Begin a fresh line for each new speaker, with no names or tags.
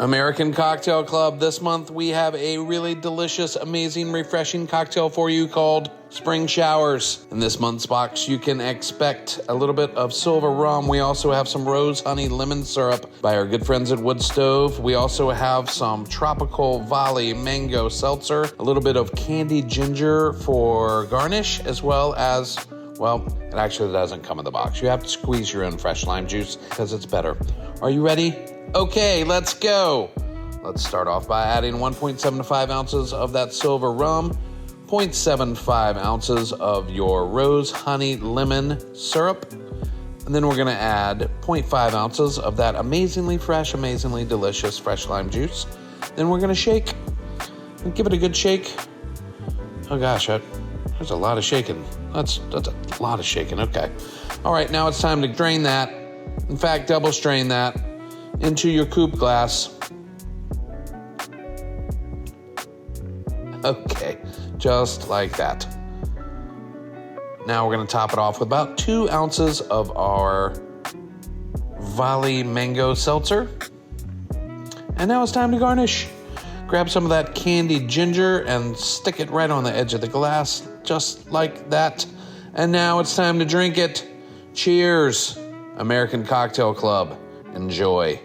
American Cocktail Club, this month we have a really delicious, amazing, refreshing cocktail for you called Spring Showers. In this month's box, you can expect a little bit of Silver Rum. We also have some rose honey lemon syrup by our good friends at Wood Stove. We also have some tropical Volley mango seltzer, a little bit of candied ginger for garnish, as well as, well, it actually doesn't come in the box. You have to squeeze your own fresh lime juice because it's better. Are you ready? Okay, let's go. Let's start off by adding 1.75 ounces of that Silver Rum, 0.75 ounces of your rose honey lemon syrup, and then we're gonna add 0.5 ounces of that amazingly fresh, amazingly delicious fresh lime juice. Then we're gonna shake. Give it a good shake. Oh gosh, there's a lot of shaking. That's a lot of shaking, okay. All right, now it's time to drain that. In fact, double strain that into your coupe glass. Okay, just like that. Now we're gonna top it off with about 2 ounces of our Volley mango seltzer. And now it's time to garnish. Grab some of that candied ginger and stick it right on the edge of the glass, just like that. And now it's time to drink it. Cheers, American Cocktail Club. Enjoy.